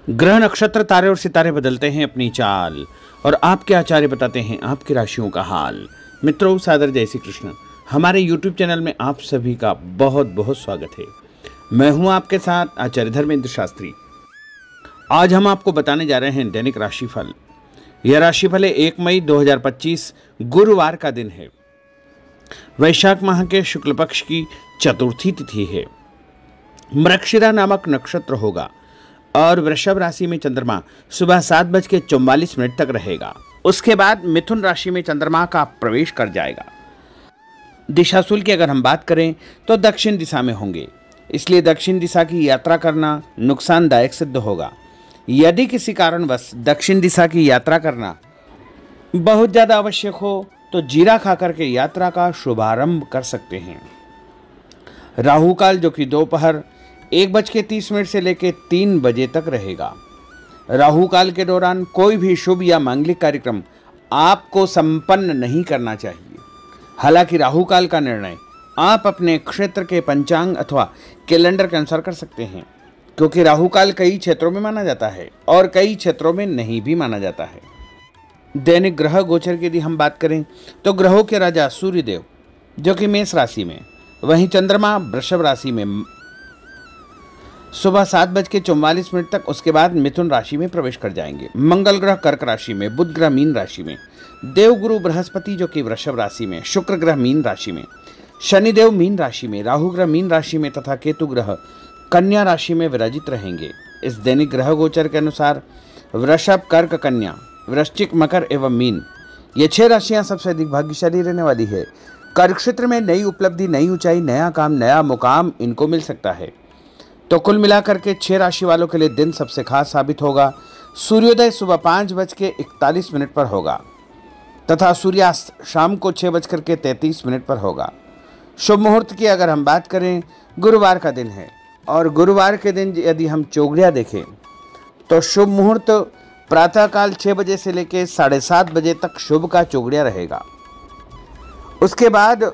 ग्रह नक्षत्र तारे और सितारे बदलते हैं अपनी चाल और आपके आचार्य बताते हैं आपकी राशियों का हाल। मित्रों, सादर जय श्री कृष्ण। हमारे YouTube चैनल में आप सभी का बहुत बहुत स्वागत है। मैं हूं आपके साथ आचार्य धर्मेंद्र शास्त्री। आज हम आपको बताने जा रहे हैं दैनिक राशिफल। यह राशिफल है 1 मई 2025 गुरुवार का दिन है। वैशाख माह के शुक्ल पक्ष की चतुर्थी तिथि है। मृगशिरा नामक नक्षत्र होगा और वृषभ राशि में चंद्रमा सुबह 7:44 तक रहेगा। उसके बाद मिथुन राशि में चंद्रमा का प्रवेश कर जाएगा। दिशाशूल की अगर हम बात करें तो दक्षिण दिशा में होंगे, इसलिए दक्षिण दिशा की यात्रा करना नुकसानदायक सिद्ध होगा। यदि किसी कारणवश दक्षिण दिशा की यात्रा करना बहुत ज़्यादा आवश्यक हो तो जीरा खाकर के यात्रा का शुभारंभ कर सकते हैं। राहु काल जो कि दोपहर 1:30 से लेकर 3 बजे तक रहेगा। राहु काल के दौरान कोई भी शुभ या मांगलिक कार्यक्रम आपको संपन्न नहीं करना चाहिए। हालांकि राहु काल का निर्णय आप अपने क्षेत्र के पंचांग अथवा कैलेंडर के अनुसार कर सकते हैं, क्योंकि राहु काल कई क्षेत्रों में माना जाता है और कई क्षेत्रों में नहीं भी माना जाता है। दैनिक ग्रह गोचर की यदि हम बात करें तो ग्रहों के राजा सूर्यदेव जो कि मेष राशि में, वहीं चंद्रमा वृषभ राशि में सुबह 7:44 तक, उसके बाद मिथुन राशि में प्रवेश कर जाएंगे। मंगल ग्रह कर्क राशि में, बुध ग्रह मीन राशि में, देवगुरु बृहस्पति जो कि वृषभ राशि में, शुक्र ग्रह मीन राशि में, शनिदेव मीन राशि में, राहु ग्रह मीन राशि में तथा केतु ग्रह कन्या राशि में विराजित रहेंगे। इस दैनिक ग्रह गोचर के अनुसार वृषभ, कर्क, कन्या, वृश्चिक, मकर एवं मीन, ये 6 राशियां सबसे अधिक भाग्यशाली रहने वाली है। कार्य क्षेत्र में नई उपलब्धि, नई ऊंचाई, नया काम, नया मुकाम इनको मिल सकता है। तो कुल मिलाकर के 6 राशि वालों के लिए दिन सबसे खास साबित होगा। सूर्योदय सुबह 5:41 पर होगा तथा सूर्यास्त शाम को 6:33 पर होगा। शुभ मुहूर्त की अगर हम बात करें, गुरुवार का दिन है और गुरुवार के दिन यदि हम चौगड़िया देखें तो शुभ मुहूर्त प्रातःकाल 6 बजे से लेकर 7:30 बजे तक शुभ का चौगड़िया रहेगा। उसके बाद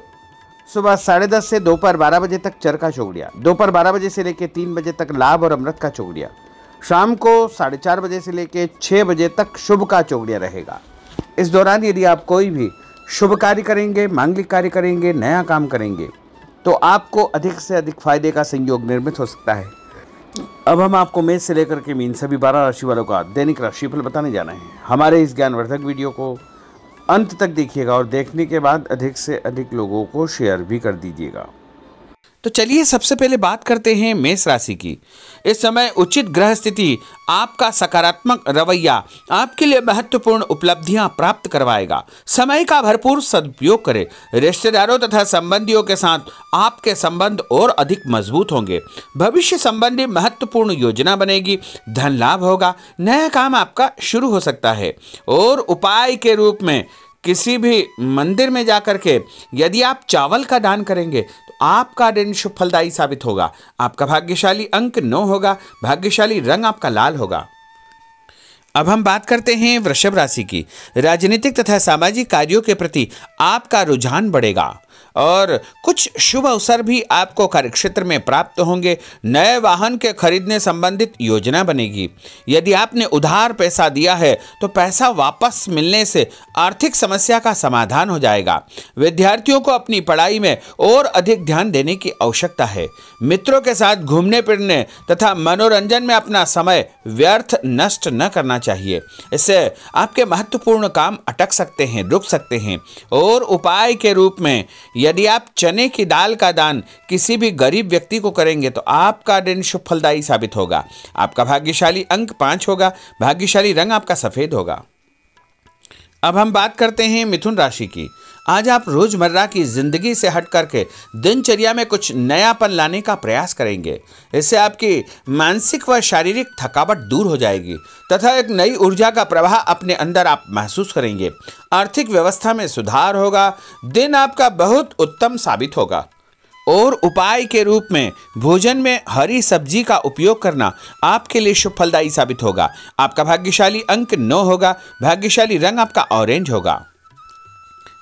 सुबह 10:30 से दोपहर 12 बजे तक चर का चौगड़िया, दोपहर 12 बजे से लेकर 3 बजे तक लाभ और अमृत का चौगड़िया, शाम को 4:30 बजे से लेकर 6 बजे तक शुभ का चौगड़िया रहेगा। इस दौरान यदि आप कोई भी शुभ कार्य करेंगे, मांगलिक कार्य करेंगे, नया काम करेंगे तो आपको अधिक से अधिक फायदे का संयोग निर्मित हो सकता है। अब हम आपको मेष से लेकर के मीन सभी 12 राशि वालों का दैनिक राशिफल बताने जाना है। हमारे इस ज्ञानवर्धक वीडियो को अंत तक देखिएगा और देखने के बाद अधिक से अधिक लोगों को शेयर भी कर दीजिएगा। तो चलिए सबसे पहले बात करते हैं मेष राशि की। इस समय उचित ग्रह स्थिति आपका सकारात्मक रवैया आपके लिए महत्वपूर्ण उपलब्धियां प्राप्त करवाएगा। समय का भरपूर सदुपयोग करें। रिश्तेदारों तथा संबंधियों के साथ आपके संबंध और अधिक मजबूत होंगे। भविष्य संबंधी महत्वपूर्ण योजना बनेगी। धन लाभ होगा। नया काम आपका शुरू हो सकता है। और उपाय के रूप में किसी भी मंदिर में जाकर के यदि आप चावल का दान करेंगे तो आपका दिन शुभ फलदायी साबित होगा। आपका भाग्यशाली अंक 9 होगा। भाग्यशाली रंग आपका लाल होगा। अब हम बात करते हैं वृषभ राशि की। राजनीतिक तथा सामाजिक कार्यों के प्रति आपका रुझान बढ़ेगा और कुछ शुभ अवसर भी आपको कार्यक्षेत्र में प्राप्त होंगे। नए वाहन के खरीदने संबंधित योजना बनेगी। यदि आपने उधार पैसा दिया है तो पैसा वापस मिलने से आर्थिक समस्या का समाधान हो जाएगा। विद्यार्थियों को अपनी पढ़ाई में और अधिक ध्यान देने की आवश्यकता है। मित्रों के साथ घूमने फिरने तथा मनोरंजन में अपना समय व्यर्थ नष्ट न करना चाहिए। इससे आपके महत्वपूर्ण काम अटक सकते हैं, रुक सकते हैं। और उपाय के रूप में यदि आप चने की दाल का दान किसी भी गरीब व्यक्ति को करेंगे तो आपका दिन शुभ फलदायी साबित होगा। आपका भाग्यशाली अंक 5 होगा। भाग्यशाली रंग आपका सफेद होगा। अब हम बात करते हैं मिथुन राशि की। आज आप रोजमर्रा की जिंदगी से हट करके दिनचर्या में कुछ नयापन लाने का प्रयास करेंगे। इससे आपकी मानसिक व शारीरिक थकावट दूर हो जाएगी तथा एक नई ऊर्जा का प्रवाह अपने अंदर आप महसूस करेंगे। आर्थिक व्यवस्था में सुधार होगा। दिन आपका बहुत उत्तम साबित होगा। और उपाय के रूप में भोजन में हरी सब्जी का उपयोग करना आपके लिए शुभ फलदायी साबित होगा। आपका भाग्यशाली अंक 9 होगा। भाग्यशाली रंग आपका ऑरेंज होगा।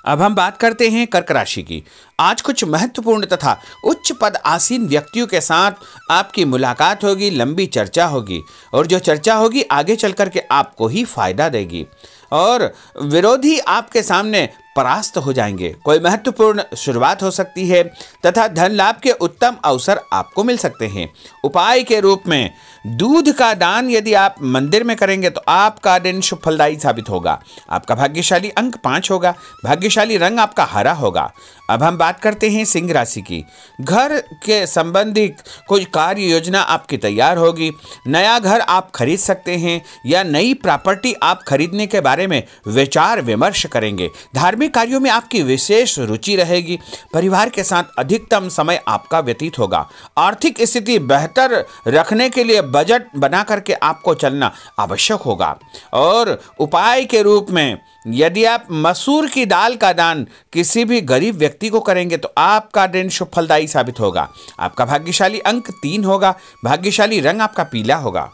अब हम बात करते हैं कर्क राशि की। आज कुछ महत्वपूर्ण तथा उच्च पद आसीन व्यक्तियों के साथ आपकी मुलाकात होगी, लंबी चर्चा होगी और जो चर्चा होगी आगे चल कर के आपको ही फायदा देगी और विरोधी आपके सामने परास्त हो जाएंगे। कोई महत्वपूर्ण शुरुआत हो सकती है तथा धन लाभ के उत्तम अवसर आपको मिल सकते हैं। उपाय के रूप में दूध का दान यदि आप मंदिर में करेंगे तो आपका दिन शुभ फलदायी साबित होगा। आपका भाग्यशाली अंक 5 होगा। भाग्यशाली रंग आपका हरा होगा। अब हम बात करते हैं सिंह राशि की। घर के संबंधी कोई कार्य योजना आपकी तैयार होगी। नया घर आप खरीद सकते हैं या नई प्रॉपर्टी आप खरीदने के बारे में विचार विमर्श करेंगे। धार्मिक कार्यों में आपकी विशेष रुचि रहेगी। परिवार के साथ अधिकतम समय आपका व्यतीत होगा। आर्थिक स्थिति बेहतर रखने के लिए बजट बना करके आपको चलना आवश्यक होगा और उपाय के रूप में यदि आप मसूर की दाल का दान किसी भी गरीब व्यक्ति को करेंगे तो आपका दिन शुभ फलदायी साबित होगा। आपका भाग्यशाली अंक 3 होगा। भाग्यशाली रंग आपका पीला होगा।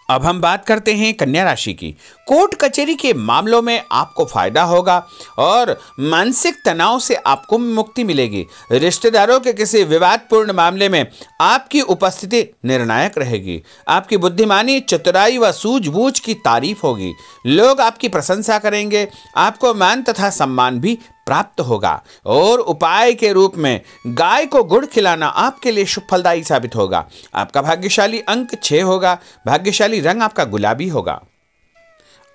अब हम बात करते हैं कन्या राशि की। कोर्ट कचहरी के मामलों में आपको फायदा होगा और मानसिक तनाव से आपको मुक्ति मिलेगी। रिश्तेदारों के किसी विवादपूर्ण मामले में आपकी उपस्थिति निर्णायक रहेगी। आपकी बुद्धिमानी, चतुराई व सूझबूझ की तारीफ होगी। लोग आपकी प्रशंसा करेंगे। आपको मान तथा सम्मान भी प्राप्त होगा और उपाय के रूप में गाय को गुड़ खिलाना आपके लिए शुभ फलदायी साबित होगा। आपका भाग्यशाली अंक 6 होगा। भाग्यशाली रंग आपका गुलाबी होगा।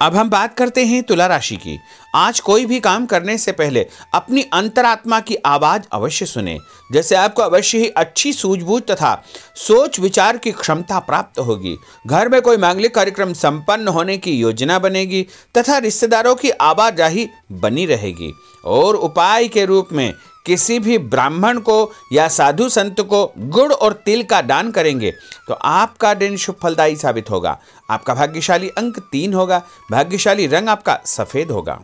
अब हम बात करते हैं तुला राशि की। आज कोई भी काम करने से पहले अपनी अंतरात्मा की आवाज अवश्य सुने। जैसे आपको अवश्य ही अच्छी सूझबूझ तथा सोच विचार की क्षमता प्राप्त होगी। घर में कोई मांगलिक कार्यक्रम संपन्न होने की योजना बनेगी तथा रिश्तेदारों की आवाजाही बनी रहेगी और उपाय के रूप में किसी भी ब्राह्मण को या साधु संत को गुड़ और तिल का दान करेंगे तो आपका दिन शुभ फलदायी साबित होगा। आपका भाग्यशाली अंक 3 होगा। भाग्यशाली रंग आपका सफेद होगा।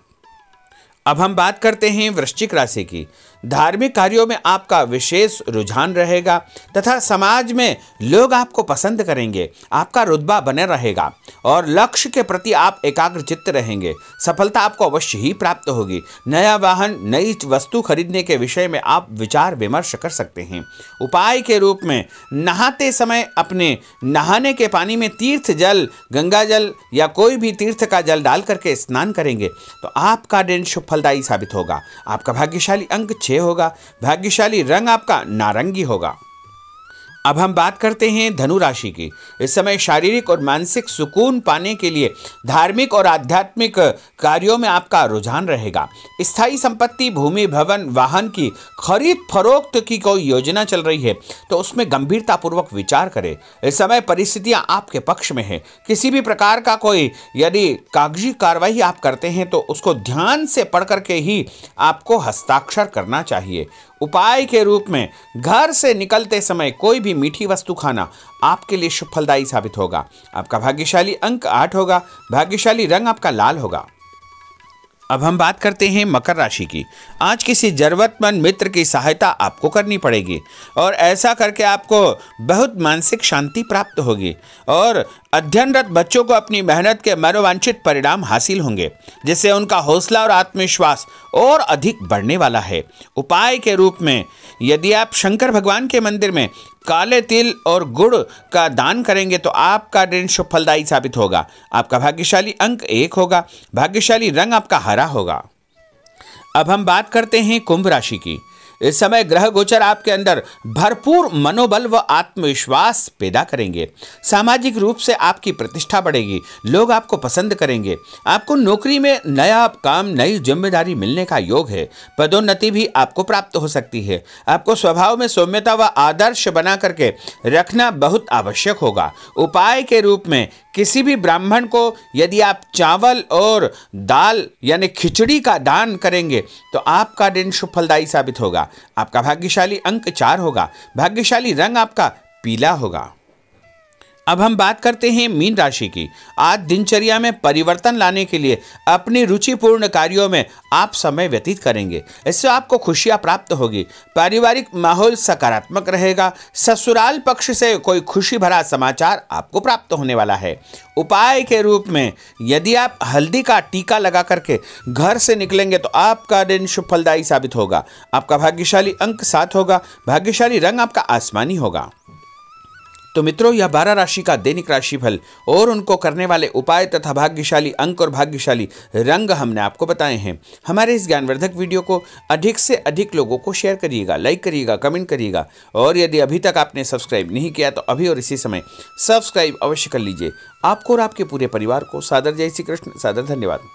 अब हम बात करते हैं वृश्चिक राशि की। धार्मिक कार्यों में आपका विशेष रुझान रहेगा तथा समाज में लोग आपको पसंद करेंगे। आपका रुतबा बने रहेगा और लक्ष्य के प्रति आप एकाग्रचित्त रहेंगे। सफलता आपको अवश्य ही प्राप्त होगी। नया वाहन, नई वस्तु खरीदने के विषय में आप विचार विमर्श कर सकते हैं। उपाय के रूप में नहाते समय अपने नहाने के पानी में तीर्थ जल, गंगा जल या कोई भी तीर्थ का जल डाल करके स्नान करेंगे तो आपका दिन शुभ फलदायी साबित होगा। आपका भाग्यशाली अंक 6 होगा। भाग्यशाली रंग आपका नारंगी होगा। अब हम बात करते हैं धनु राशि की। इस समय शारीरिक और मानसिक सुकून पाने के लिए धार्मिक और आध्यात्मिक कार्यों में आपका रुझान रहेगा। स्थायी संपत्ति, भूमि, भवन, वाहन की खरीद फरोख्त की कोई योजना चल रही है तो उसमें गंभीरतापूर्वक विचार करें। इस समय परिस्थितियां आपके पक्ष में है। किसी भी प्रकार का कोई यदि कागजी कार्रवाई आप करते हैं तो उसको ध्यान से पढ़ करके ही आपको हस्ताक्षर करना चाहिए। उपाय के रूप में घर से निकलते समय कोई भी मीठी वस्तु खाना आपके लिए शुभ फलदायी साबित होगा। आपका भाग्यशाली अंक 8 होगा। भाग्यशाली रंग आपका लाल होगा। अब हम बात करते हैं मकर राशि की। आज किसी जरूरतमंद मित्र की सहायता आपको करनी पड़ेगी और ऐसा करके आपको बहुत मानसिक शांति प्राप्त होगी और अध्ययनरत बच्चों को अपनी मेहनत के मनोवांछित परिणाम हासिल होंगे जिससे उनका हौसला और आत्मविश्वास और अधिक बढ़ने वाला है। उपाय के रूप में यदि आप शंकर भगवान के मंदिर में काले तिल और गुड़ का दान करेंगे तो आपका दिन शुभ फलदायी साबित होगा। आपका भाग्यशाली अंक 1 होगा। भाग्यशाली रंग आपका हरा होगा। अब हम बात करते हैं कुंभ राशि की। इस समय ग्रह गोचर आपके अंदर भरपूर मनोबल व आत्मविश्वास पैदा करेंगे। सामाजिक रूप से आपकी प्रतिष्ठा बढ़ेगी। लोग आपको पसंद करेंगे। आपको नौकरी में नया काम, नई जिम्मेदारी मिलने का योग है। पदोन्नति भी आपको प्राप्त हो सकती है। आपको स्वभाव में सौम्यता व आदर्श बना करके रखना बहुत आवश्यक होगा। उपाय के रूप में किसी भी ब्राह्मण को यदि आप चावल और दाल यानी खिचड़ी का दान करेंगे तो आपका दिन शुभ फलदायी साबित होगा। आपका भाग्यशाली अंक 4 होगा। भाग्यशाली रंग आपका पीला होगा। अब हम बात करते हैं मीन राशि की। आज दिनचर्या में परिवर्तन लाने के लिए अपनी रुचिपूर्ण कार्यों में आप समय व्यतीत करेंगे। इससे आपको खुशियां प्राप्त होगी। पारिवारिक माहौल सकारात्मक रहेगा। ससुराल पक्ष से कोई खुशी भरा समाचार आपको प्राप्त होने वाला है। उपाय के रूप में यदि आप हल्दी का टीका लगा करके घर से निकलेंगे तो आपका दिन शुभ फलदायी साबित होगा। आपका भाग्यशाली अंक 7 होगा। भाग्यशाली रंग आपका आसमानी होगा। तो मित्रों, यह 12 राशि का दैनिक राशिफल और उनको करने वाले उपाय तथा भाग्यशाली अंक और भाग्यशाली रंग हमने आपको बताए हैं। हमारे इस ज्ञानवर्धक वीडियो को अधिक से अधिक लोगों को शेयर करिएगा, लाइक करिएगा, कमेंट करिएगा और यदि अभी तक आपने सब्सक्राइब नहीं किया तो अभी और इसी समय सब्सक्राइब अवश्य कर लीजिए। आपको और आपके पूरे परिवार को सादर जय श्री कृष्ण, सादर धन्यवाद।